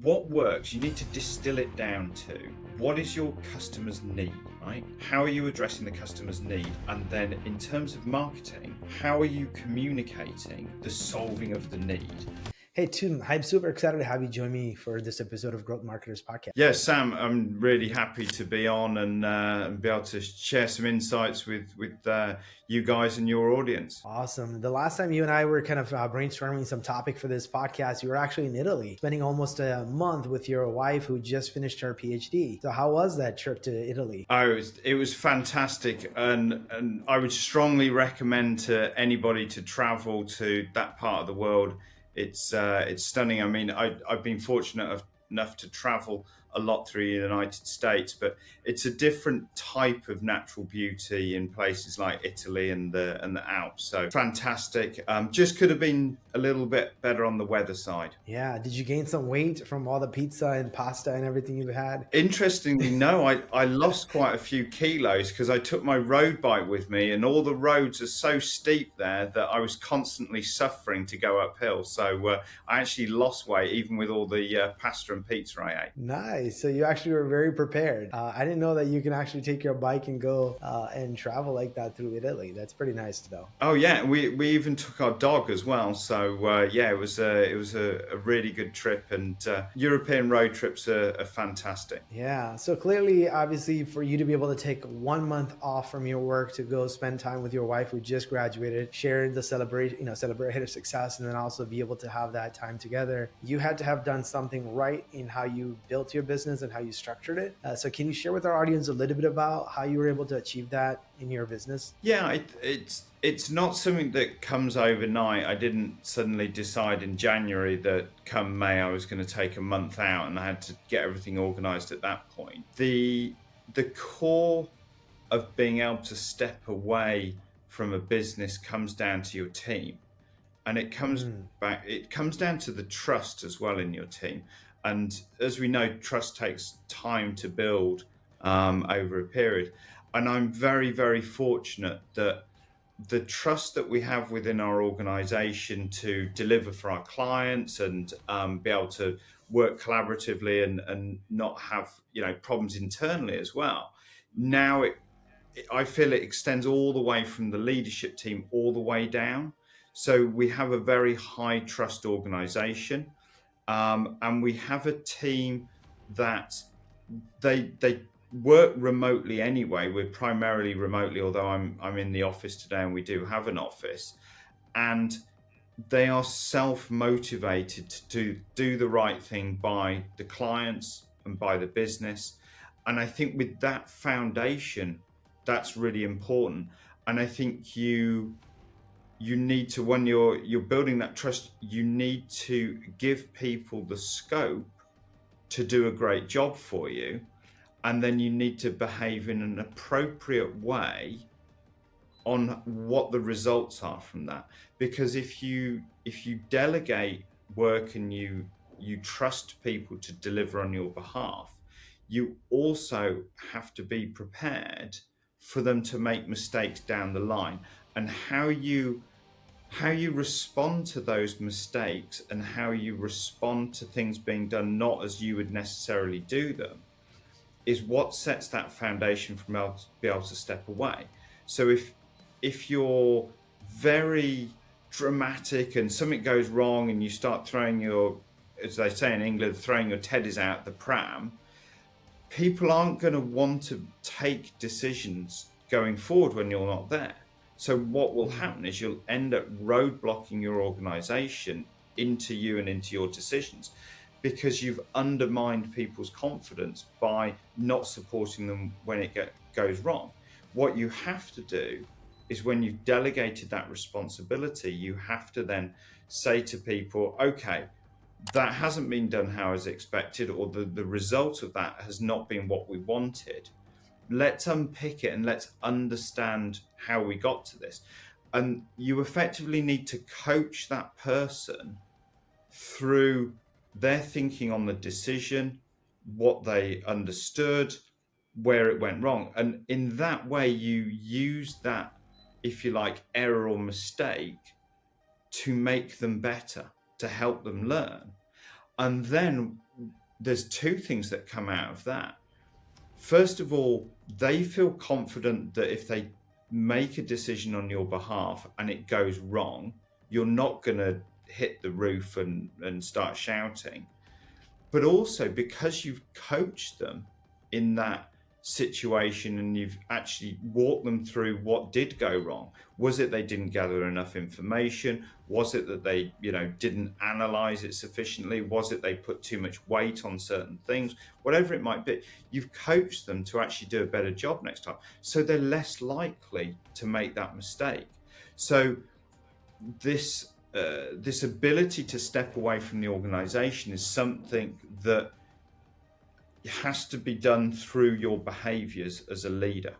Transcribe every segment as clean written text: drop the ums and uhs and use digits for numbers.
what works, you need to distill it down to what is your customer's need, right? How are you addressing the customer's need? And then in terms of marketing, how are you communicating the solving of the need? Hey, Tim, I'm super excited to have you join me for this episode of Growth Marketers Podcast. Yeah, Sam, I'm really happy to be on and be able to share some insights with you guys and your audience. Awesome. The last time you and I were kind of brainstorming some topic for this podcast, you were actually in Italy, spending almost a month with your wife who just finished her PhD. So how was that trip to Italy? Oh, it was fantastic, and I would strongly recommend to anybody to travel to that part of the world. It's stunning. I mean, I've been fortunate enough to travel a lot through the United States, but it's a different type of natural beauty in places like Italy and the Alps. So fantastic. Just could have been a little bit better on the weather side. Yeah. Did you gain some weight from all the pizza and pasta and everything you've had? Interestingly, no, I lost quite a few kilos because I took my road bike with me, and all the roads are so steep there that I was constantly suffering to go uphill. So I actually lost weight even with all the pasta and pizza I ate. Nice. So you actually were very prepared. I didn't know that you can actually take your bike and go and travel like that through Italy. That's pretty nice to know. Oh yeah, we even took our dog as well. So yeah, it was a really good trip, and European road trips are fantastic. Yeah. So clearly, obviously, for you to be able to take 1 month off from your work to go spend time with your wife who just graduated, share the celebrate her success, and then also be able to have that time together, you had to have done something right in how you built your business and how you structured it. So can you share with our audience a little bit about how you were able to achieve that in your business? Yeah, it's not something that comes overnight. I didn't suddenly decide in January that come May I was going to take a month out, and I had to get everything organized at that point. The core of being able to step away from a business comes down to your team, and it comes down to the trust as well in your team. And as we know, trust takes time to build over a period. And I'm very, very fortunate that the trust that we have within our organization to deliver for our clients and be able to work collaboratively and not have problems internally as well. Now I feel it extends all the way from the leadership team all the way down. So we have a very high trust organization. And we have a team that they work remotely anyway. We're primarily remotely, although I'm in the office today and we do have an office. And they are self-motivated to do the right thing by the clients and by the business. And I think with that foundation, that's really important. And I think you need to, when you're building that trust, you need to give people the scope to do a great job for you, and then you need to behave in an appropriate way on what the results are from that. Because if you delegate work and you trust people to deliver on your behalf, you also have to be prepared for them to make mistakes down the line. And how you respond to those mistakes and how you respond to things being done not as you would necessarily do them is what sets that foundation for be able to step away. So if you're very dramatic and something goes wrong and you start throwing your, as they say in England, throwing your teddies out the pram, people aren't going to want to take decisions going forward when you're not there. So what will happen is you'll end up roadblocking your organization into you and into your decisions because you've undermined people's confidence by not supporting them when it goes wrong. What you have to do is when you've delegated that responsibility, you have to then say to people, okay, that hasn't been done how as expected, or the result of that has not been what we wanted. Let's unpick it and let's understand how we got to this. And you effectively need to coach that person through their thinking on the decision, what they understood, where it went wrong. And in that way, you use that, if you like, error or mistake to make them better, to help them learn. And then there's two things that come out of that. First of all, they feel confident that if they make a decision on your behalf and it goes wrong, you're not going to hit the roof and start shouting. But also because you've coached them in that situation and you've actually walked them through what did go wrong. Was it they didn't gather enough information? Was it that they, didn't analyze it sufficiently? Was it they put too much weight on certain things? Whatever it might be, you've coached them to actually do a better job next time. So they're less likely to make that mistake. So this ability to step away from the organization is something that has to be done through your behaviors as a leader.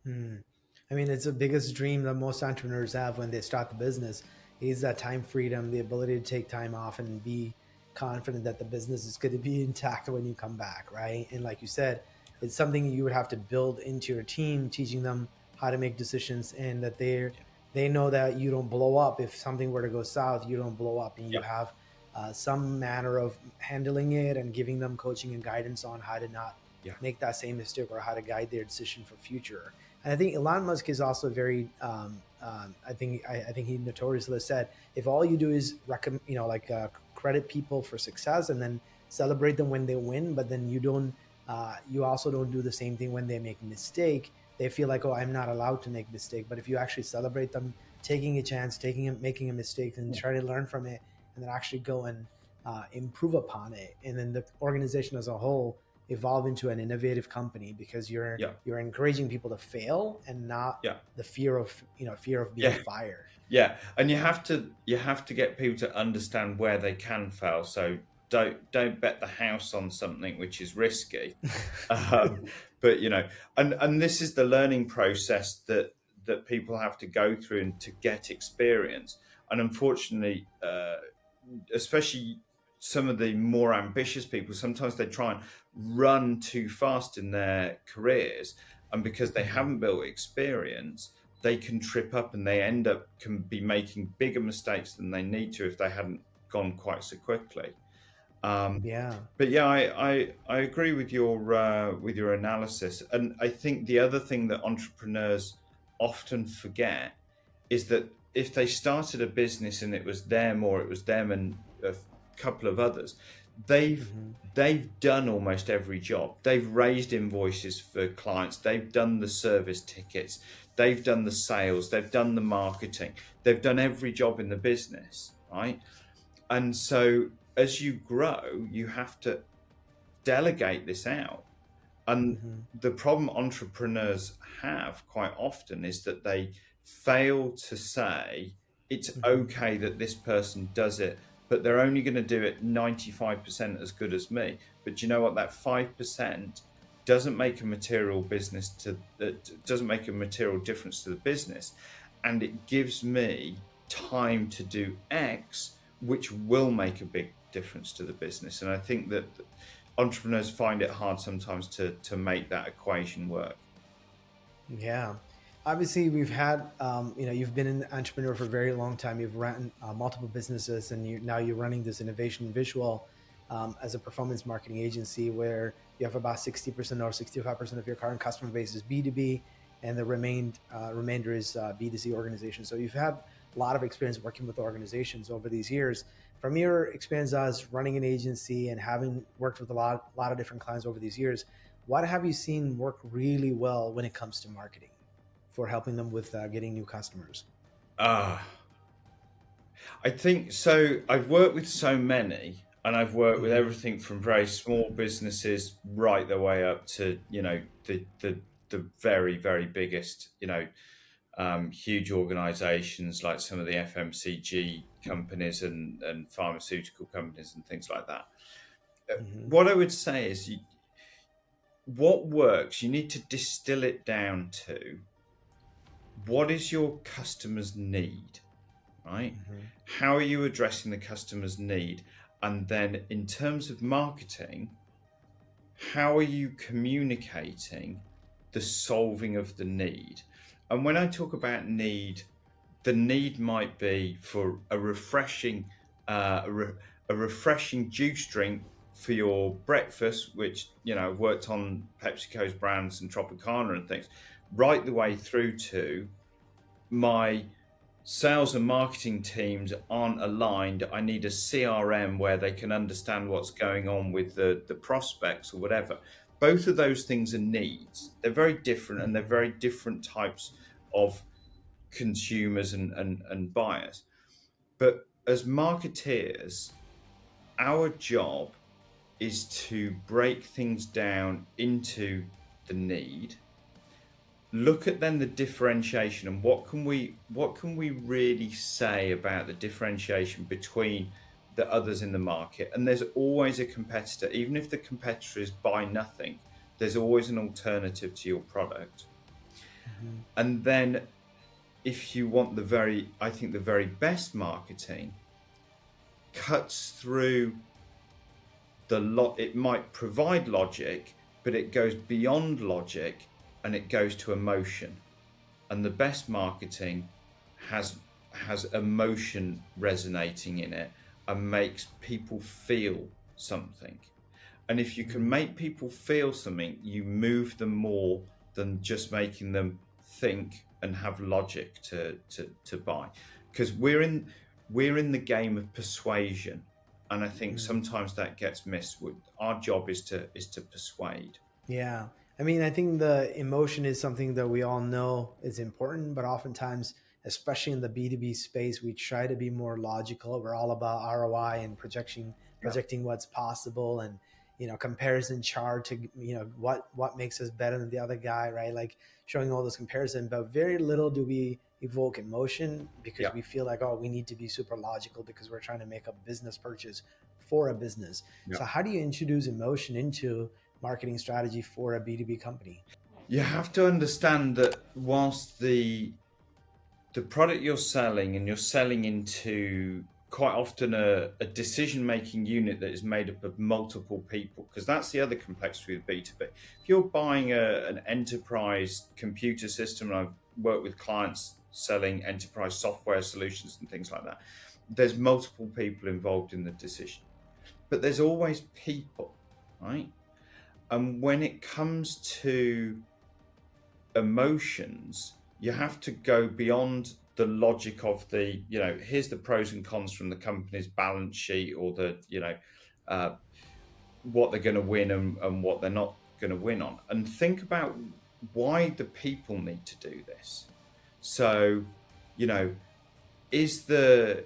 I mean, it's the biggest dream that most entrepreneurs have when they start the business is that time freedom, the ability to take time off and be confident that the business is going to be intact when you come back, right? And like you said, it's something you would have to build into your team, teaching them how to make decisions and that they know that you don't blow up. If something were to go south, you don't blow up and you have some manner of handling it and giving them coaching and guidance on how to not make that same mistake or how to guide their decision for future. And I think Elon Musk is also very, I think he notoriously said, if all you do is credit people for success and then celebrate them when they win, but then you also don't do the same thing when they make a mistake, they feel like, oh, I'm not allowed to make a mistake. But if you actually celebrate them taking a chance, making a mistake and try to learn from it, and then actually go and improve upon it, and then the organization as a whole evolve into an innovative company because you're encouraging people to fail and not the fear of being fired. Yeah, and you have to get people to understand where they can fail. So don't bet the house on something which is risky. But and this is the learning process that people have to go through and to get experience. And unfortunately, especially some of the more ambitious people, sometimes they try and run too fast in their careers, and because they haven't built experience, they can trip up and they can be making bigger mistakes than they need to if they hadn't gone quite so quickly. But I agree with your analysis, and I think the other thing that entrepreneurs often forget is that if they started a business and it was them and a couple of others, they've done almost every job. They've raised invoices for clients, they've done the service tickets, they've done the sales, they've done the marketing, they've done every job in the business, right? And so as you grow, you have to delegate this out. And the problem entrepreneurs have quite often is that they fail to say it's okay that this person does it, but they're only going to do it 95% as good as me. But you know what? That 5% doesn't make a material difference to the business, and it gives me time to do X, which will make a big difference to the business. And I think that entrepreneurs find it hard sometimes to make that equation work. Yeah. Obviously, we've had, you've been an entrepreneur for a very long time. You've run multiple businesses, and now you're running this Innovation Visual as a performance marketing agency where you have about 60% or 65% of your current customer base is B2B, and the remainder is B2C organizations. So you've had a lot of experience working with organizations over these years. From your experience as running an agency and having worked with a lot of different clients over these years, what have you seen work really well when it comes to marketing for helping them with getting new customers? I think so. I've worked with so many, and I've worked with everything from very small businesses right the way up to the very, very biggest huge organizations like some of the FMCG companies and pharmaceutical companies and things like that. What I would say is what works, you need to distill it down to what is your customer's need, right? How are you addressing the customer's need? And then in terms of marketing, how are you communicating the solving of the need? And when I talk about need, the need might be for a refreshing juice drink for your breakfast, which, I've worked on PepsiCo's brands and Tropicana and things, right the way through to my sales and marketing teams aren't aligned. I need a CRM where they can understand what's going on with the prospects or whatever. Both of those things are needs. They're very different, and they're very different types of consumers and buyers. But as marketeers, our job is to break things down into the need, look at then the differentiation, and what can we really say about the differentiation between the others in the market. And there's always a competitor. Even if the competitor is buy nothing, there's always an alternative to your product. Mm-hmm. And then if you want I think the very best marketing cuts through it might provide logic, but it goes beyond logic and it goes to emotion. And the best marketing has emotion resonating in it and makes people feel something. And if you can make people feel something, you move them more than just making them think and have logic to buy. Because we're in the game of persuasion. And I think sometimes that gets missed. Our job is to persuade. Yeah. I mean, I think the emotion is something that we all know is important, but oftentimes, especially in the B2B space, we try to be more logical. We're all about ROI and projecting what's possible, and, comparison chart to, what makes us better than the other guy, right? Like showing all those comparisons, but very little do we evoke emotion because we feel like, oh, we need to be super logical because we're trying to make a business purchase for a business. So how do you introduce emotion into marketing strategy for a B2B company? You have to understand that whilst the product you're selling, and you're selling into quite often a decision-making unit that is made up of multiple people, because that's the other complexity with B2B. If you're buying an enterprise computer system, and I've worked with clients selling enterprise software solutions and things like that, there's multiple people involved in the decision. But there's always people, right? And when it comes to emotions, you have to go beyond the logic of here's the pros and cons from the company's balance sheet, or what they're going to win and what they're not going to win on, and think about why the people need to do this. So, is the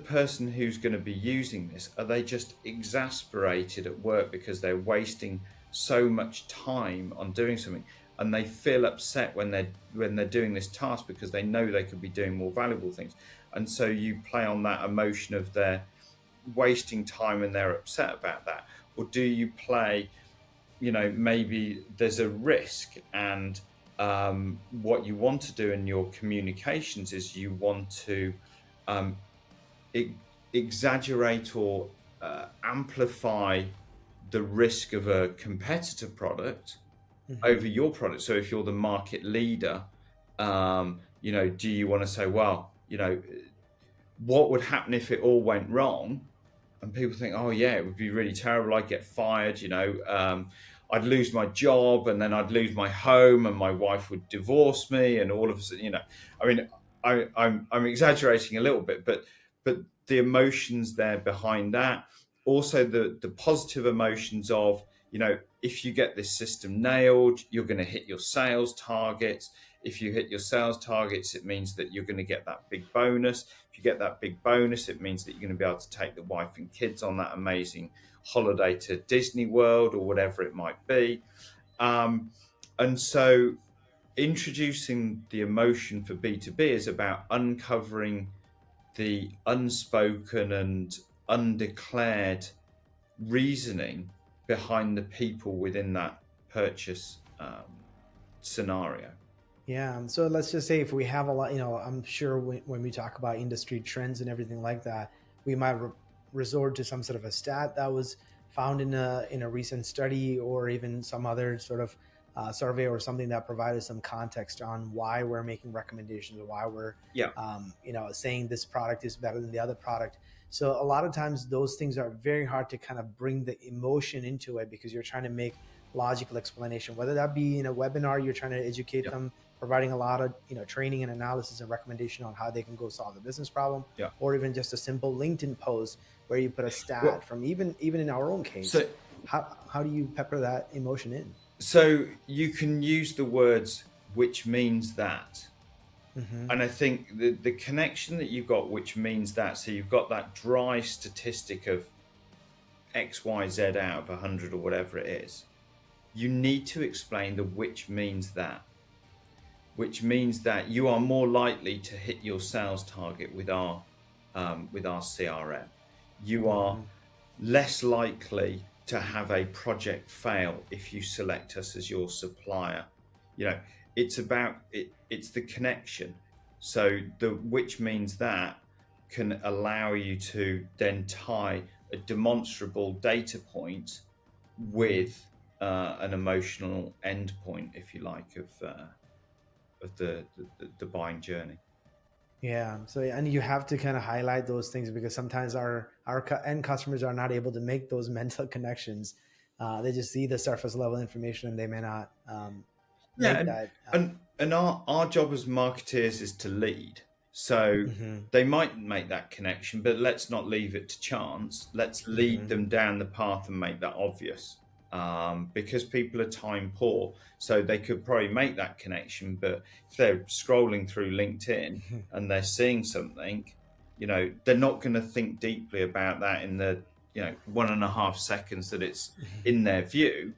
person who's going to be using this, are they just exasperated at work because they're wasting so much time on doing something, and they feel upset when they're doing this task because they know they could be doing more valuable things? And so you play on that emotion of their wasting time and they're upset about that. Or do you play, maybe there's a risk, and what you want to do in your communications is you want to exaggerate or amplify the risk of a competitor product over your product. So if you're the market leader, do you want to say, well, what would happen if it all went wrong? And people think, oh yeah, it would be really terrible. I'd get fired, I'd lose my job, and then I'd lose my home, and my wife would divorce me, and all of a sudden, I mean, I'm exaggerating a little bit, but the emotions there behind that, also the positive emotions of, if you get this system nailed, you're going to hit your sales targets. If you hit your sales targets, it means that you're going to get that big bonus. If you get that big bonus, it means that you're going to be able to take the wife and kids on that amazing holiday to Disney World or whatever it might be. And so introducing the emotion for B2B is about uncovering the unspoken and undeclared reasoning behind the people within that purchase scenario. Yeah. So let's just say if we have a lot, I'm sure when we talk about industry trends and everything like that, we might resort to some sort of a stat that was found in a recent study, or even some other sort of survey or something that provided some context on why we're making recommendations, or why we're saying this product is better than the other product. So a lot of times those things are very hard to kind of bring the emotion into it because you're trying to make logical explanation, whether that be in a webinar, you're trying to educate Yeah. them, providing a lot of training and analysis and recommendation on how they can go solve the business problem, Yeah. or even just a simple LinkedIn post where you put a stat Well, from even in our own case. so How do you pepper that emotion in? so you can use the words which means that. Mm-hmm. And I think the connection that you've got, which means that, so you've got that dry statistic of X, Y, Z out of 100 or whatever it is. You need to explain the which means that you are more likely to hit your sales target with our CRM. You are less likely to have a project fail if you select us as your supplier. It's about it. It's the connection. So the which means that can allow you to then tie a demonstrable data point with an emotional endpoint, if you like, of the buying journey. Yeah. So, and you have to kind of highlight those things because sometimes our end customers are not able to make those mental connections. They just see the surface level information and they may not make that. And our job as marketeers is to lead. So they might make that connection, but let's not leave it to chance. Let's lead them down the path and make that obvious. Because people are time poor, so they could probably make that connection, but if they're scrolling through LinkedIn and they're seeing something, they're not going to think deeply about that in the 1.5 seconds that it's in their view.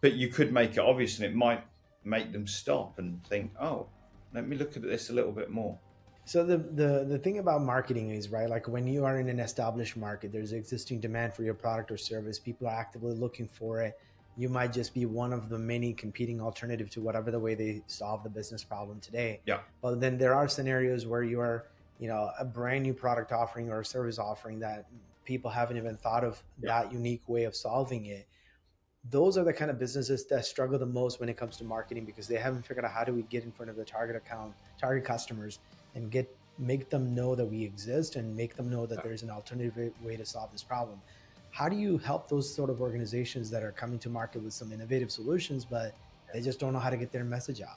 But you could make it obvious, and it might make them stop and think, oh, let me look at this a little bit more. So the thing about marketing is, right, like when you are in an established market, there's existing demand for your product or service. People are actively looking for it. You might just be one of the many competing alternative to whatever the way they solve the business problem today. Yeah. But then there are scenarios where you are, a brand new product offering or a service offering that people haven't even thought of that unique way of solving it. Those are the kind of businesses that struggle the most when it comes to marketing because they haven't figured out how do we get in front of the target customers and make them know that we exist and make them know that there's an alternative way to solve this problem. How do you help those sort of organizations that are coming to market with some innovative solutions, but they just don't know how to get their message out?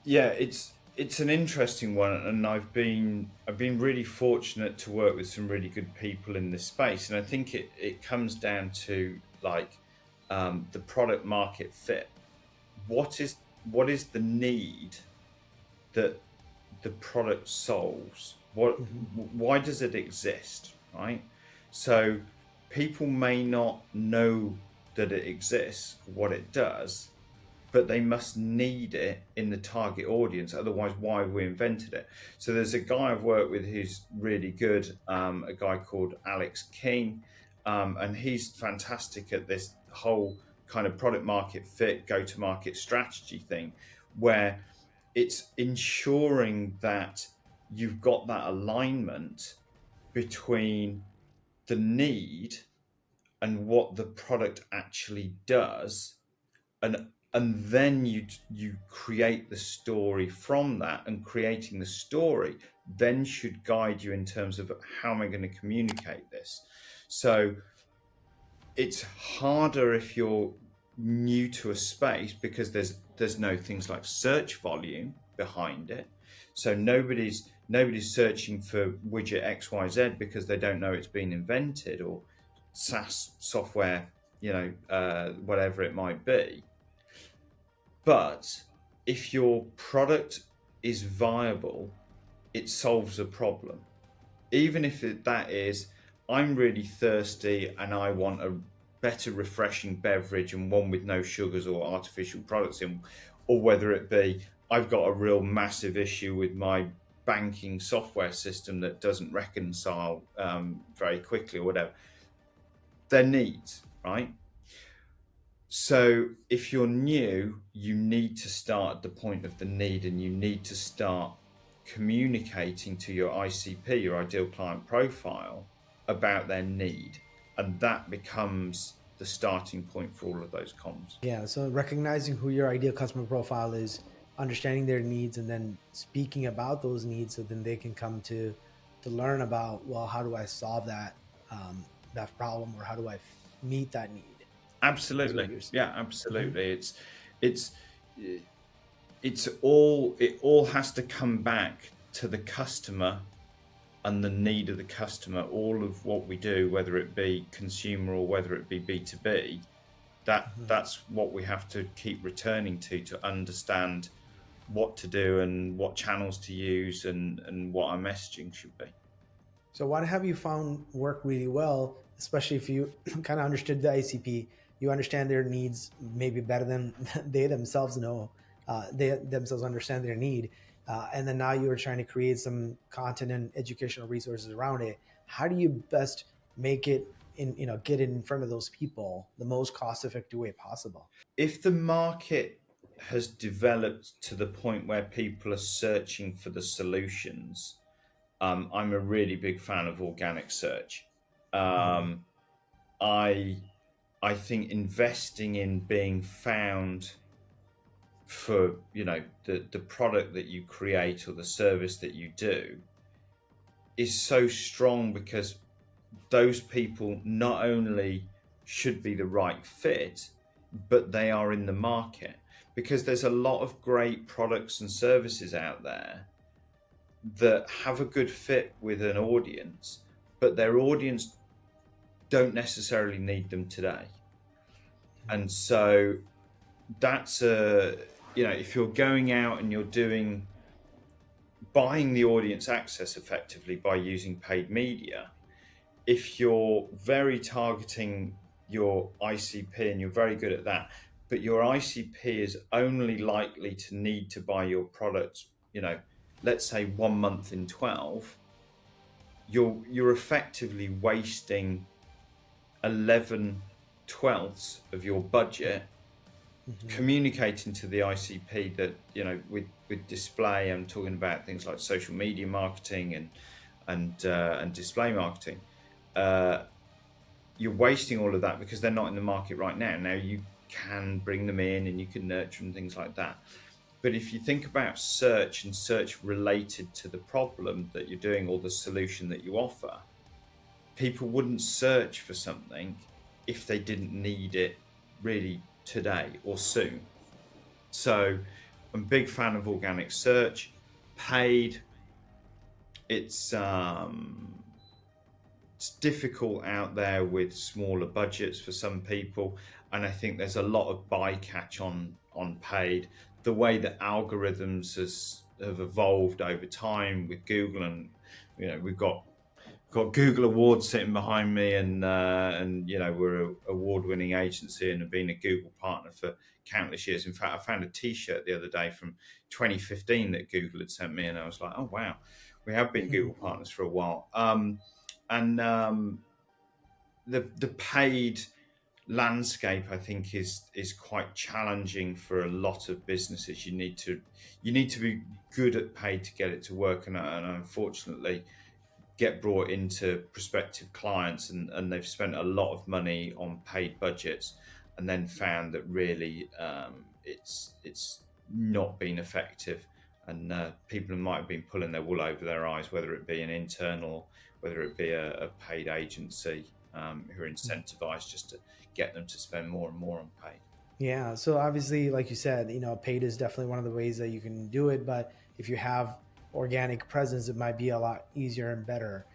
Yeah, it's an interesting one, and I've been really fortunate to work with some really good people in this space, and I think it comes down to the product market fit. What is the need that the product solves? Why does it exist, right? So people may not know that it exists, what it does, but they must need it in the target audience. Otherwise, why have we invented it? So there's a guy I've worked with who's really good, a guy called Alex King, and he's fantastic at this whole kind of product market fit, go-to-market strategy thing, where it's ensuring that you've got that alignment between the need and what the product actually does, and then you create the story from that, and creating the story then should guide you in terms of how am I going to communicate this. So it's harder if you're new to a space because there's no things like search volume behind it. So nobody's searching for widget XYZ because they don't know it's been invented, or SaaS software, whatever it might be. But if your product is viable, it solves a problem. Even if that is, I'm really thirsty and I want a better refreshing beverage and one with no sugars or artificial products in, or whether it be I've got a real massive issue with my banking software system that doesn't reconcile very quickly or whatever. They're needs, right? So if you're new, you need to start at the point of the need, and you need to start communicating to your ICP, your ideal client profile, about their need. And that becomes the starting point for all of those comms. Yeah. So recognizing who your ideal customer profile is, understanding their needs, and then speaking about those needs so then they can come to to learn about, well, how do I solve that problem, or how do I meet that need? Is what Absolutely. you're Yeah, saying. absolutely. It's it all has to come back to the customer and the need of the customer. All of what we do, whether it be consumer or whether it be B2B, Mhm. that's what we have to keep returning to understand what to do and what channels to use and what our messaging should be. So what have you found work really well, especially if you kind of understood the ICP, you understand their needs maybe better than they themselves know, they themselves understand their need, and then now you're trying to create some content and educational resources around it. How do you best make it get it in front of those people the most cost effective way possible? If the market has developed to the point where people are searching for the solutions, I'm a really big fan of organic search. Mhm. Um, I I think investing in being found for the product that you create or the service that you do is so strong, because those people not only should be the right fit, but they are in the market, because there's a lot of great products and services out there that have a good fit with an audience, but their audience don't necessarily need them today. And so that's if you're going out and you're buying the audience access effectively by using paid media, if you're very targeting your ICP and you're very good at that, but your ICP is only likely to need to buy your product, let's say 1 month in 12, you're effectively wasting 11/12 of your budget Mhm. communicating to the ICP that, with display. I'm talking about things like social media marketing and display marketing. Uh, you're wasting all of that because they're not in the market right now. Now you can bring them in and you can nurture and things like that. But if you think about search and search related to the problem that you're doing or the solution that you offer, people wouldn't search for something if they didn't need it really today or soon. So I'm a big fan of organic search. Paid, it's it's difficult out there with smaller budgets for some people, and I think there's a lot of bycatch on paid. The way that algorithms have evolved over time with Google, and we've got Google Awards sitting behind me, and we're a award-winning agency and have been a Google partner for countless years. In fact, I found a T-shirt the other day from 2015 that Google had sent me, and I was like, oh wow, we have been Google partners for a while. And the paid landscape, I think, is quite challenging for a lot of businesses. You need to be good at paid to get it to work, and unfortunately get brought into prospective clients, and they've spent a lot of money on paid budgets and then found that really it's not been effective, and people might have been pulling their wool over their eyes, whether it be an internal, whether it be a paid agency, who are incentivized just to get them to spend more and more on paid. Yeah. So obviously, like you said, paid is definitely one of the ways that you can do it. But if you have organic presence, it might be a lot easier and better.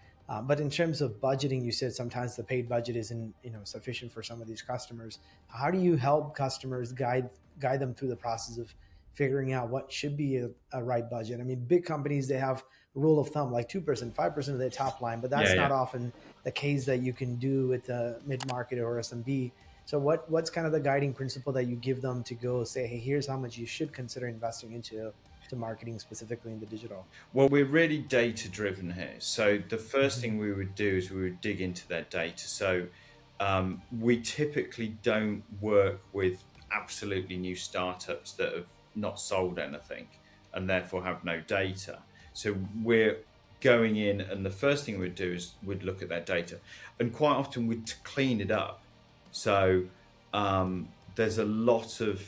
But in terms of budgeting, you said sometimes the paid budget isn't, sufficient for some of these customers. How do you help customers guide them through the process of figuring out what should be a right budget? I mean, big companies, they have a rule of thumb like 2%, 5% of their top line, but Yeah, that's yeah. not often the case that you can do with the mid market or SMB. So what's kind of the guiding principle that you give them to go say, hey, here's how much you should consider investing into marketing specifically in the digital? Well, we're really data driven here. So the first Hmm. thing we would do is we would dig into their data. So we typically don't work with absolutely new startups that have not sold anything and therefore have no data. So we're going in, and the first thing we'd do is we'd look at their data, and quite often we'd clean it up. So there's a lot of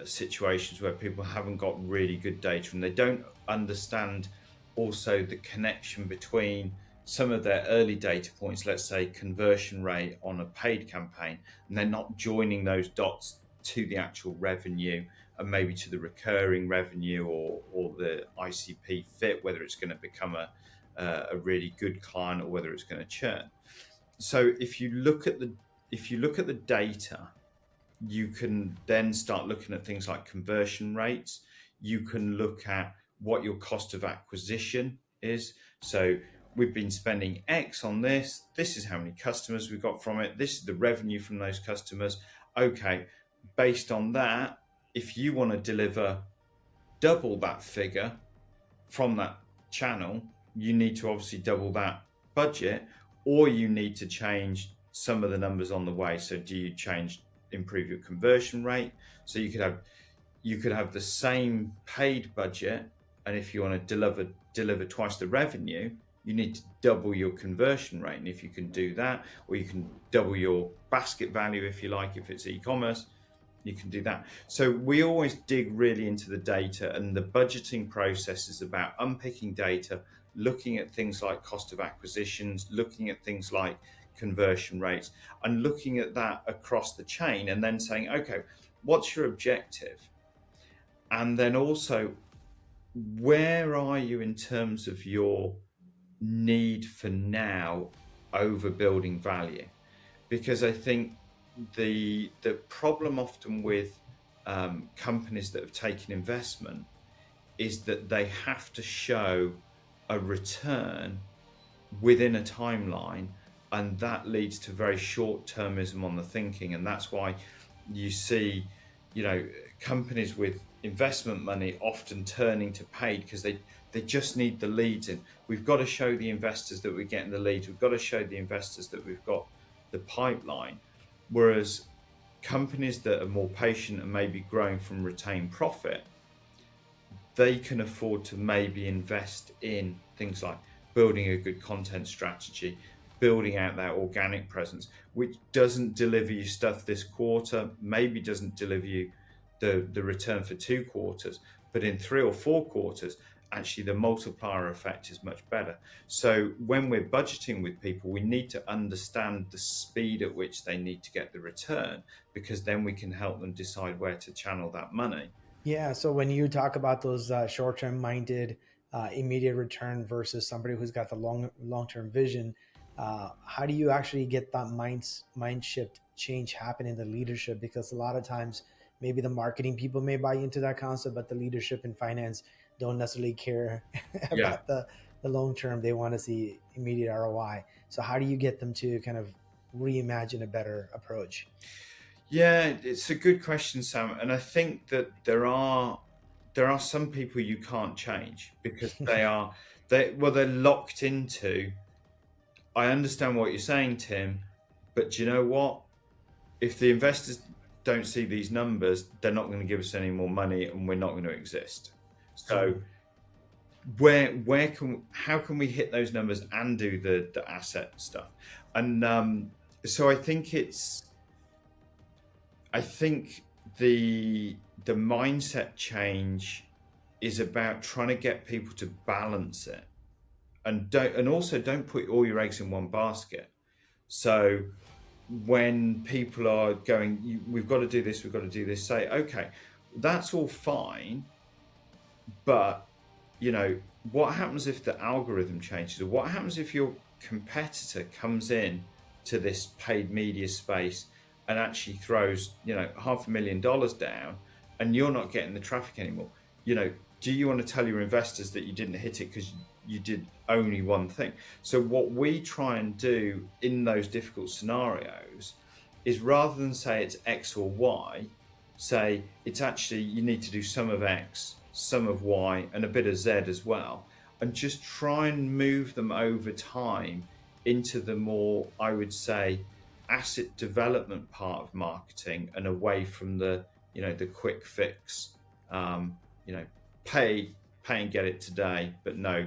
situations where people haven't got really good data and they don't understand also the connection between some of their early data points, let's say conversion rate on a paid campaign, and they're not joining those dots to the actual revenue and maybe to the recurring revenue or the ICP fit, whether it's going to become a really good client or whether it's going to churn. So if you look at the data, you can then start looking at things like conversion rates. You can look at what your cost of acquisition is. So we've been spending X on this. This is how many customers we got from it. This is the revenue from those customers. Okay, based on that, if you want to deliver double that figure from that channel, you need to obviously double that budget, or you need to change some of the numbers on the way. So do you improve your conversion rate? So you could have the same paid budget, and if you want to deliver twice the revenue, you need to double your conversion rate. And if you can do that, or you can double your basket value, if you like, if it's e-commerce, you can do that. So we always dig really into the data, and the budgeting process is about unpicking data, looking at things like cost of acquisitions, looking at things like conversion rates, and looking at that across the chain, and then saying, okay, what's your objective? And then also, where are you in terms of your need for now over building value? Because I think the problem often with companies that have taken investment is that they have to show a return within a timeline, and that leads to very short-termism on the thinking. And that's why you see, companies with investment money often turning to paid, because they just need the leads in. We've got to show the investors that we're getting the leads. We've got to show the investors that we've got the pipeline. Whereas companies that are more patient and maybe growing from retained profit, they can afford to maybe invest in things like building a good content strategy, building out that organic presence, which doesn't deliver you stuff this quarter, maybe doesn't deliver you the return for 2 quarters, but in 3 or 4 quarters, actually the multiplier effect is much better. So when we're budgeting with people, we need to understand the speed at which they need to get the return, because then we can help them decide where to channel that money. Yeah. So when you talk about those short-term minded, immediate return versus somebody who's got the long-term vision, how do you actually get that mind shift change happen in the leadership? Because a lot of times maybe the marketing people may buy into that concept, but the leadership in finance don't necessarily care about the long term. They want to see immediate ROI. So how do you get them to kind of reimagine a better approach? Yeah, it's a good question, Sam. And I think that there are some people you can't change, because they're locked into, I understand what you're saying, Tim, but do you know what? If the investors don't see these numbers, they're not going to give us any more money, and we're not going to exist. So how can we hit those numbers and do the asset stuff? And so I think the mindset change is about trying to get people to balance it, and also don't put all your eggs in one basket. So when people are going, we've got to do this, say, okay, that's all fine, but what happens if the algorithm changes? Or what happens if your competitor comes in to this paid media space and actually throws $500,000 down, and you're not getting the traffic anymore? Do you want to tell your investors that you didn't hit it because you did only one thing? So what we try and do in those difficult scenarios is, rather than say it's X or Y, say it's actually you need to do some of X, some of Y, and a bit of Z as well, and just try and move them over time into the more, I would say, asset development part of marketing, and away from the quick fix, pay and get it today, but no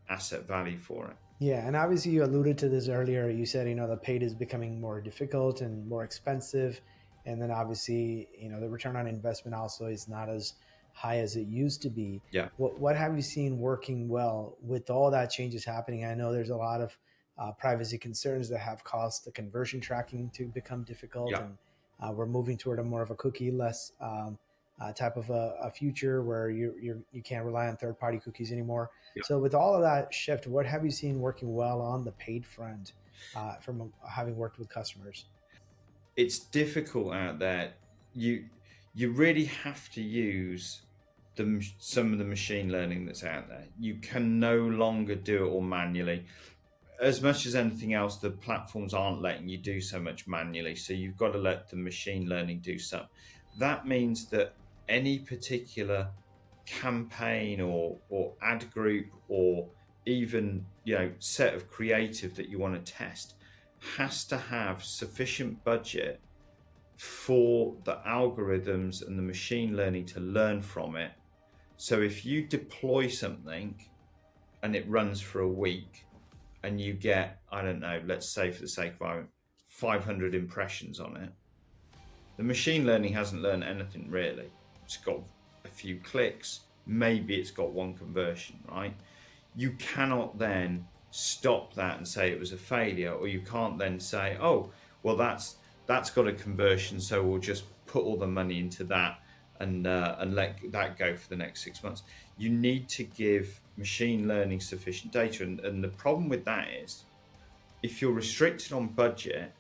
asset value for it. Yeah, and obviously you alluded to this earlier. You said the paid is becoming more difficult and more expensive, and then obviously the return on investment also is not as high as it used to be. Yeah. What have you seen working well with all that changes happening? I know there's a lot of privacy concerns that have caused the conversion tracking to become difficult, Yeah. and we're moving toward a more of a cookie-less type of a future where you can't rely on third-party cookies anymore. Yeah. So with all of that shift, what have you seen working well on the paid front from having worked with customers? It's difficult out there. You really have to use some of the machine learning that's out there. You can no longer do it all manually. As much as anything else, the platforms aren't letting you do so much manually, so you've got to let the machine learning do some. That means that any particular campaign or ad group or even set of creative that you want to test has to have sufficient budget for the algorithms and the machine learning to learn from it. So if you deploy something and it runs for a week and you get, I don't know, let's say for the sake of argument, 500 impressions on it, the machine learning hasn't learned anything really. It's got a few clicks, maybe it's got one conversion, right? You cannot then stop that and say it was a failure, or you can't then say, oh, well, that's got a conversion, so we'll just put all the money into that and let that go for the next 6 months. You need to give machine learning sufficient data, and the problem with that is, if you're restricted on budget,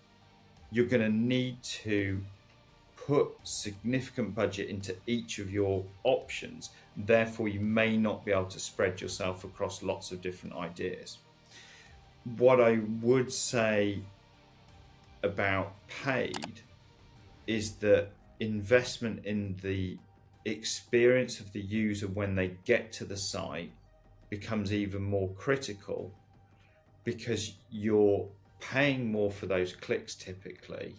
you're going to need to put significant budget into each of your options. Therefore, you may not be able to spread yourself across lots of different ideas. What I would say about paid is that investment in the experience of the user when they get to the site becomes even more critical, because you're paying more for those clicks typically.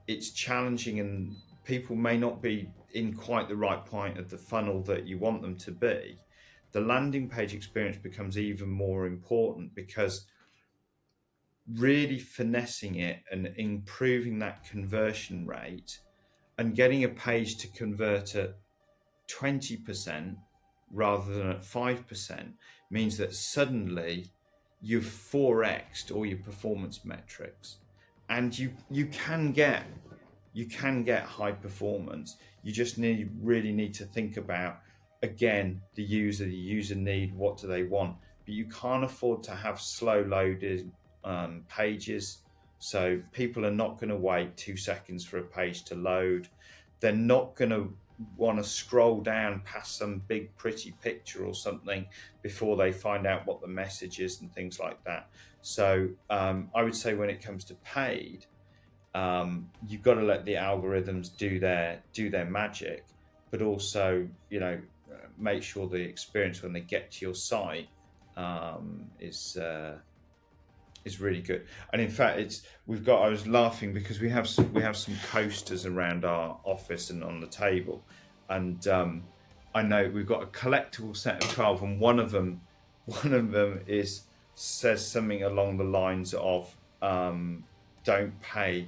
It's challenging, and people may not be in quite the right point of the funnel that you want them to be. The landing page experience becomes even more important, because really finessing it and improving that conversion rate and getting a page to convert at 20% rather than at 5% means that suddenly you've 4x'd all your performance metrics, and you can get high performance. You just really need to think about, again, the user need, what do they want, but you can't afford to have slow loaded pages. So people are not going to wait 2 seconds for a page to load. They're not going to want to scroll down past some big pretty picture or something before they find out what the message is and things like that. So I would say when it comes to paid, you've got to let the algorithms do their magic, but also make sure the experience when they get to your site is really good. And in fact, I was laughing because we have some coasters around our office and on the table, and I know we've got a collectible set of 12, and one of them says something along the lines of don't pay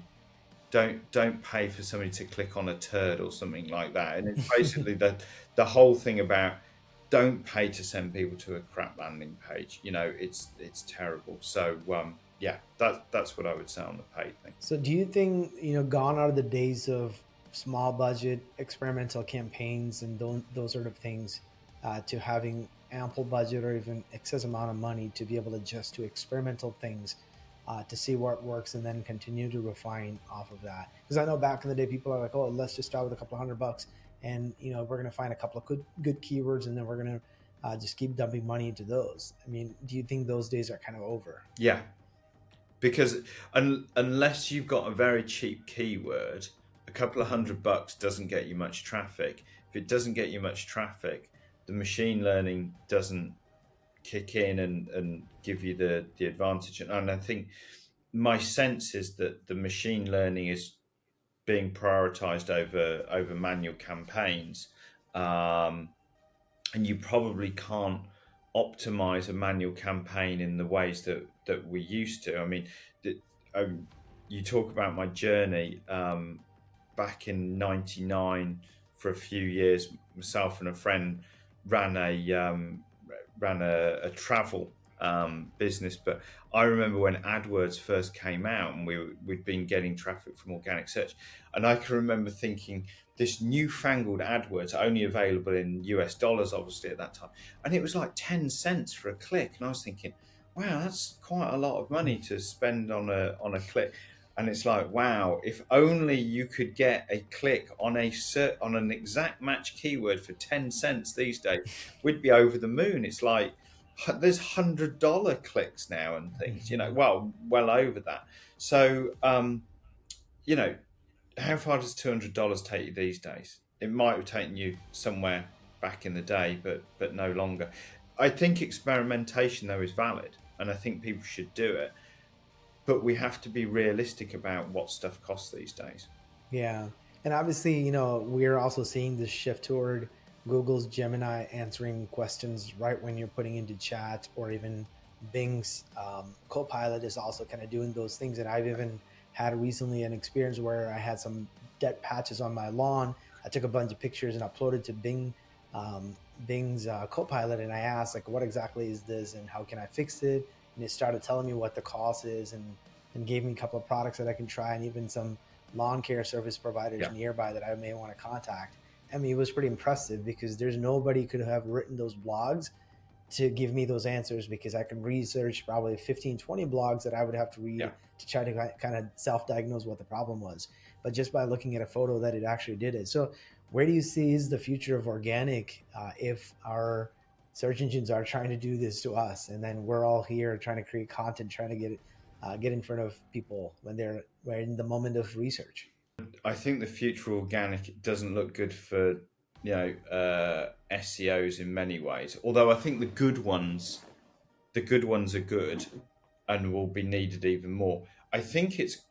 for somebody to click on a turd or something like that. And it's basically the whole thing about don't pay to send people to a crap landing page. It's terrible. So yeah, that's what I would say on the paid thing. So do you think, gone are the days of small budget experimental campaigns and those sort of things, to having ample budget or even excess amount of money to be able to adjust to experimental things, to see what works and then continue to refine off of that? Because I know back in the day, people are like, oh, let's just start with a couple of $100 and, we're going to find a couple of good keywords, and then we're going to just keep dumping money into those. I mean, do you think those days are kind of over? Yeah, because unless you've got a very cheap keyword, a couple of $100 doesn't get you much traffic. If it doesn't get you much traffic, the machine learning doesn't kick in and give you the advantage. And I think my sense is that the machine learning is being prioritized over manual campaigns, and you probably can't optimize a manual campaign in the ways that we used to. I mean, you talk about my journey back in '99 for a few years, myself and a friend ran a travel business. But I remember when AdWords first came out, and we'd been getting traffic from organic search, and I can remember thinking, this newfangled AdWords, only available in US dollars, obviously at that time, and it was like 10 cents for a click, and I was thinking, wow, that's quite a lot of money to spend on a click. And it's like, wow, if only you could get a click on on an exact match keyword for 10 cents these days, we'd be over the moon. It's like there's $100 clicks now and things, well over that. So, how far does $200 take you these days? It might have taken you somewhere back in the day, but no longer. I think experimentation, though, is valid, and I think people should do it. But we have to be realistic about what stuff costs these days. Yeah. And obviously, we're also seeing this shift toward Google's Gemini answering questions right when you're putting into chat, or even Bing's Copilot is also kind of doing those things. And I've even had recently an experience where I had some dead patches on my lawn. I took a bunch of pictures and uploaded to Bing's Copilot, and I asked, like, what exactly is this and how can I fix it? And it started telling me what the cost is, and gave me a couple of products that I can try, and even some lawn care service providers nearby that I may want to contact. I mean, it was pretty impressive, because there's nobody could have written those blogs to give me those answers, because I can research probably 15, 20 blogs that I would have to read to try to kind of self-diagnose what the problem was. But just by looking at a photo that it actually did it. So where do you see is the future of organic if our search engines are trying to do this to us, and then we're all here trying to create content, trying to get in front of people when we're in the moment of research? I think the future of organic doesn't look good for SEOs in many ways. Although I think the good ones are good and will be needed even more. I think it's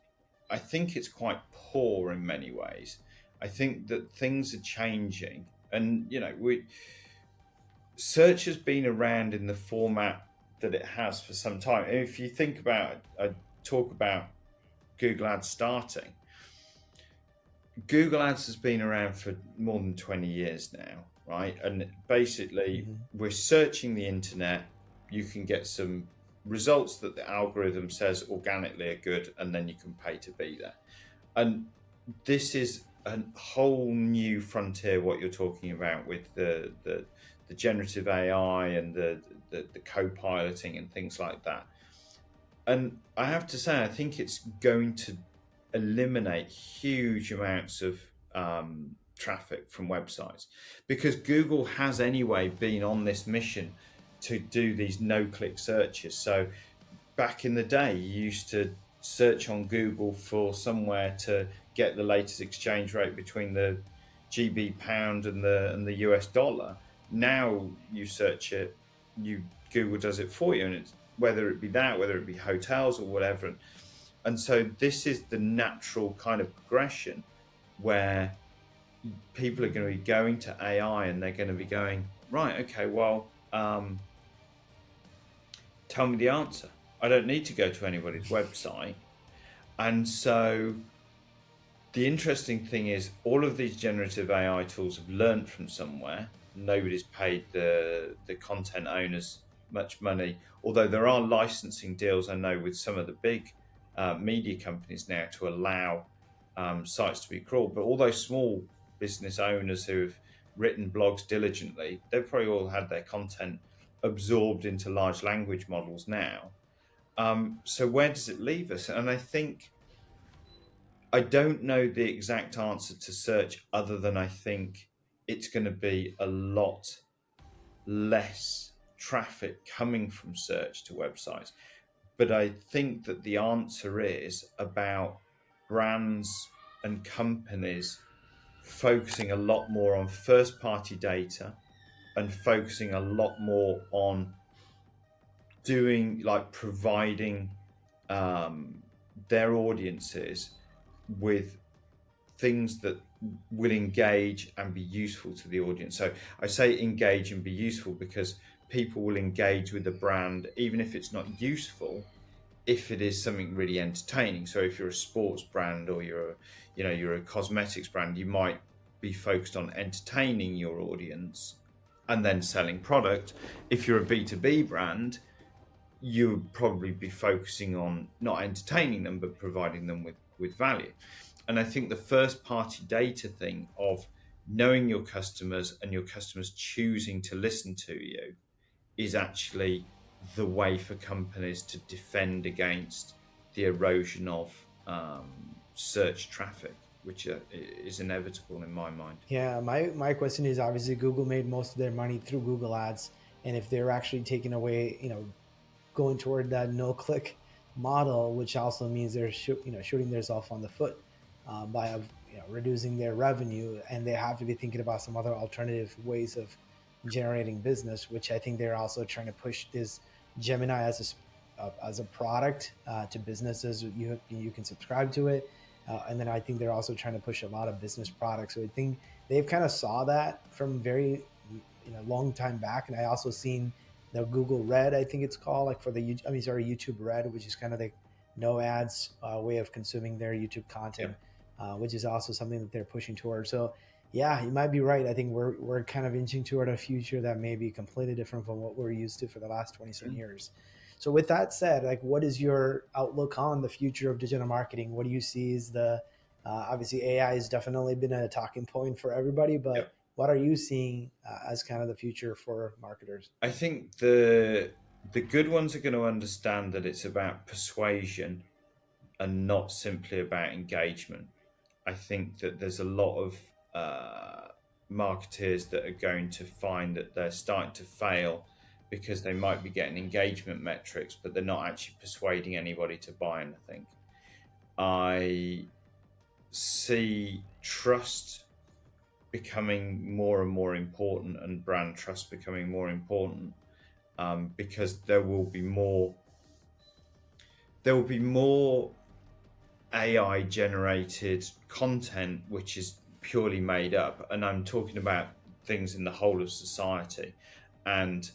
quite poor in many ways. I think that things are changing, and search has been around in the format that it has for some time. And if you think about, I talk about Google Ads starting. Google Ads has been around for more than 20 years now, right? And basically, we're searching the internet. You can get some results that the algorithm says organically are good, and then you can pay to be there. And this is a whole new frontier, what you're talking about with the generative AI and the co-piloting and things like that. And I have to say, I think it's going to eliminate huge amounts of traffic from websites, because Google has anyway been on this mission to do these no-click searches. So back in the day, you used to search on Google for somewhere to get the latest exchange rate between the GB pound and the US dollar. Now you search it, Google does it for you, and it's whether it be hotels or whatever. And so this is the natural kind of progression where people are going to be going to AI, and they're going to be going, right, okay, well, tell me the answer. I don't need to go to anybody's website. And so the interesting thing is, all of these generative AI tools have learned from somewhere. Nobody's paid the content owners much money, although there are licensing deals, I know, with some of the big media companies now to allow sites to be crawled. But all those small business owners who have written blogs diligently, they've probably all had their content absorbed into large language models now. So where does it leave us? And I don't know the exact answer to search, other than I think it's going to be a lot less traffic coming from search to websites. But I think that the answer is about brands and companies focusing a lot more on first-party data, and focusing a lot more on providing their audiences with things that will engage and be useful to the audience. So I say engage and be useful because people will engage with the brand, even if it's not useful, if it is something really entertaining. So if you're a sports brand, or you're a cosmetics brand, you might be focused on entertaining your audience and then selling product. If you're a B2B brand, you would probably be focusing on not entertaining them, but providing them with value. And I think the first party data thing of knowing your customers and your customers choosing to listen to you is actually the way for companies to defend against the erosion of search traffic, which is inevitable in my mind. Yeah, my question is, obviously Google made most of their money through Google Ads, and if they're actually taking away, going toward that no click model, which also means they're shooting themselves on the foot by reducing their revenue, and they have to be thinking about some other alternative ways of generating business, which I think they're also trying to push this Gemini as a product to businesses. You can subscribe to it, and then I think they're also trying to push a lot of business products. So I think they've kind of saw that from very long time back, and I also seen the Google Red, I think it's called, like for the YouTube Red, which is kind of the no ads way of consuming their YouTube content, which is also something that they're pushing toward. So yeah, you might be right. I think we're kind of inching toward a future that may be completely different from what we're used to for the last 20 some years. So with that said, like, what is your outlook on the future of digital marketing? What do you see as obviously AI has definitely been a talking point for everybody, but what are you seeing as kind of the future for marketers? I think the good ones are going to understand that it's about persuasion and not simply about engagement. I think that there's a lot of marketeers that are going to find that they're starting to fail because they might be getting engagement metrics, but they're not actually persuading anybody to buy anything. I see trust becoming more and more important, and brand trust becoming more important, because there will be more AI generated content which is purely made up, and I'm talking about things in the whole of society, and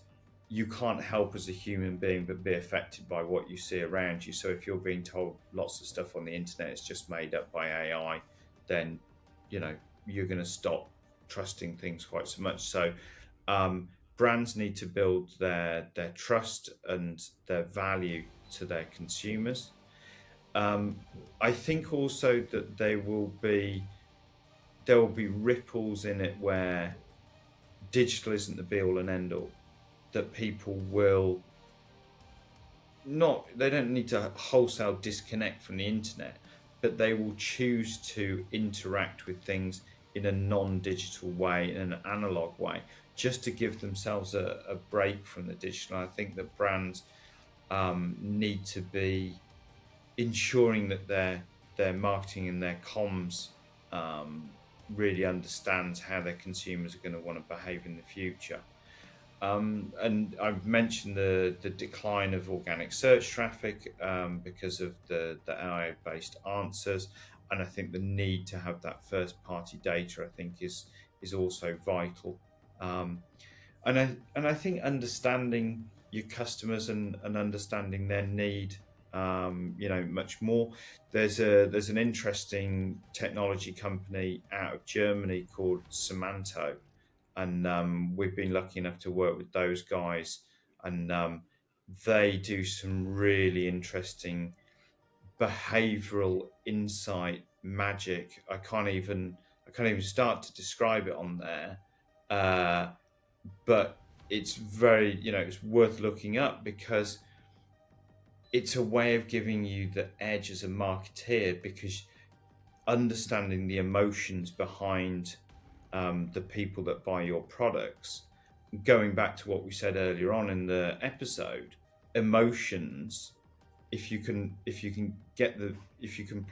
you can't help as a human being but be affected by what you see around you. So if you're being told lots of stuff on the internet is just made up by AI, then you're going to stop trusting things quite so much. So brands need to build their trust and their value to their consumers. I think also that there will be ripples in it where digital isn't the be all and end all, that people will not, they don't need to wholesale disconnect from the internet, but they will choose to interact with things in a non-digital way, in an analog way, just to give themselves a break from the digital. I think that brands need to be ensuring that their marketing and their comms really understands how their consumers are going to want to behave in the future. And I've mentioned the decline of organic search traffic because of the AI-based answers, and I think the need to have that first-party data, I think, is also vital. And I think understanding your customers and understanding their need, much more. There's an interesting technology company out of Germany called Semanto, and we've been lucky enough to work with those guys, and they do some really interesting behavioral insight magic. I can't even start to describe it on there, but it's very, it's worth looking up, because it's a way of giving you the edge as a marketeer, because understanding the emotions behind the people that buy your products. Going back to what we said earlier on in the episode, emotions, if you can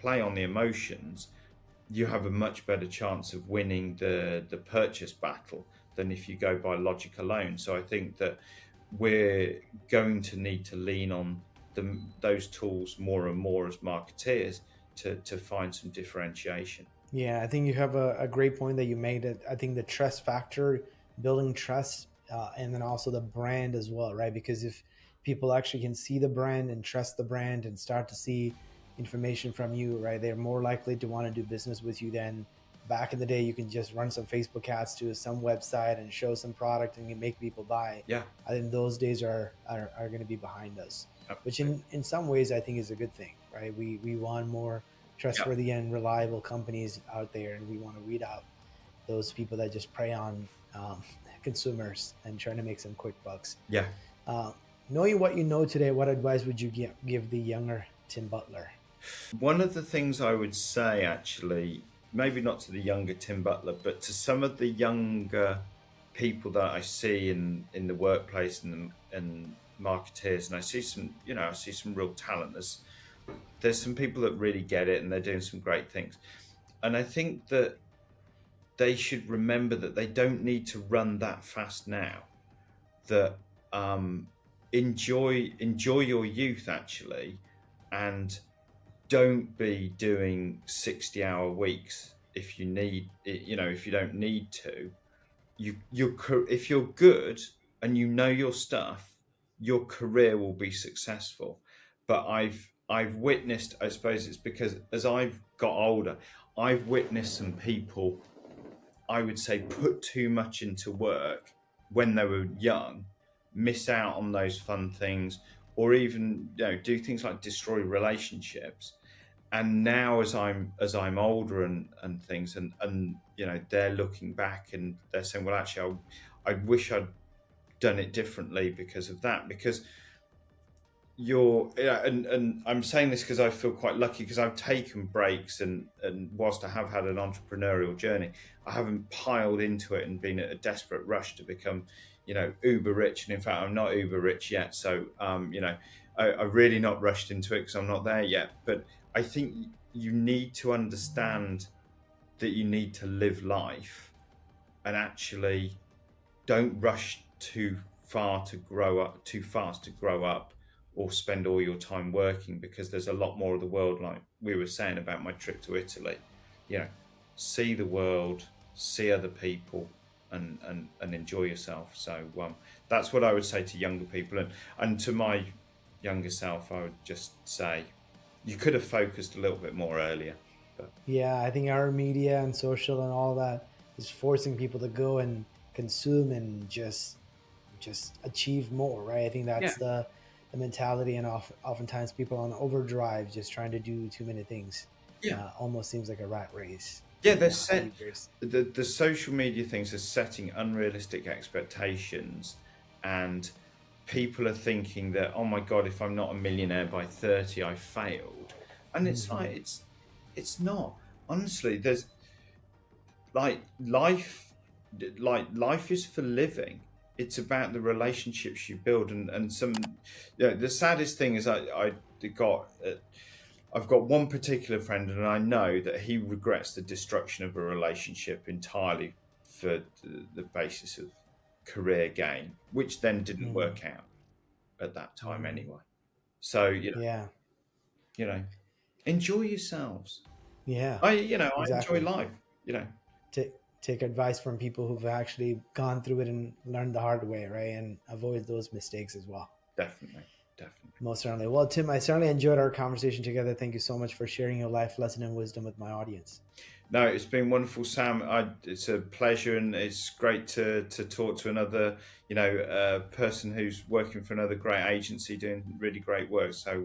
play on the emotions, you have a much better chance of winning the purchase battle than if you go by logic alone. So I think that we're going to need to lean on those tools more and more as marketeers to find some differentiation. Yeah, I think you have a great point that you made. It. I think the trust factor, building trust, and then also the brand as well, right? Because if people actually can see the brand and trust the brand and start to see information from you, right, they're more likely to want to do business with you than back in the day, you can just run some Facebook ads to some website and show some product and you make people buy. Yeah. I think those days are going to be behind us, which Absolutely. in some ways I think is a good thing, right? We want more trustworthy and reliable companies out there, and we want to weed out those people that just prey on consumers and trying to make some quick bucks. Yeah. Knowing what you know today, what advice would you give the younger Tim Butler? One of the things I would say, actually, maybe not to the younger Tim Butler, but to some of the younger people that I see in the workplace and marketeers, and I see some real talent. There's some people that really get it and they're doing some great things. And I think that they should remember that they don't need to run that fast now. That enjoy your youth, actually, and don't be doing 60-hour weeks if you need it, if you don't need to. If you're good and you know your stuff, your career will be successful. But I've witnessed, I suppose it's because as I've got older, I've witnessed some people, I would say, put too much into work when they were young, miss out on those fun things, or even do things like destroy relationships. And now as I'm older and things, and they're looking back and they're saying, well, actually, I wish I'd done it differently because of that. Because and I'm saying this because I feel quite lucky, because I've taken breaks, and whilst I have had an entrepreneurial journey, I haven't piled into it and been at a desperate rush to become uber rich. And in fact, I'm not uber rich yet, so I've really not rushed into it because I'm not there yet. But I think you need to understand that you need to live life, and actually don't rush too fast to grow up, or spend all your time working, because there's a lot more of the world, like we were saying about my trip to Italy. See the world, see other people, and enjoy yourself. So that's what I would say to younger people, and to my younger self, I would just say you could have focused a little bit more earlier. But Yeah, I think our media and social and all that is forcing people to go and consume and just achieve more, right? I think that's the mentality, and oftentimes people on overdrive, just trying to do too many things. Almost seems like a rat race. Yeah, the social media things are setting unrealistic expectations, and people are thinking that, oh my God, if I'm not a millionaire by 30, I failed. And it's like, it's not. Honestly, there's life is for living. It's about the relationships you build, and some. The saddest thing is I've got one particular friend, and I know that he regrets the destruction of a relationship entirely for the basis of career gain, which then didn't work out at that time anyway. So enjoy yourselves. I enjoy life. Take advice from people who've actually gone through it and learned the hard way, right? And avoid those mistakes as well. Definitely. Most certainly. Well, Tim, I certainly enjoyed our conversation together. Thank you so much for sharing your life lesson and wisdom with my audience. No, it's been wonderful, Sam. It's a pleasure, and it's great to talk to another, person who's working for another great agency doing really great work. So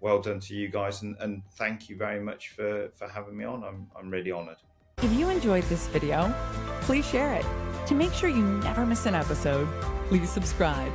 well done to you guys, and thank you very much for having me on. I'm really honored. If you enjoyed this video, please share it. To make sure you never miss an episode, please subscribe.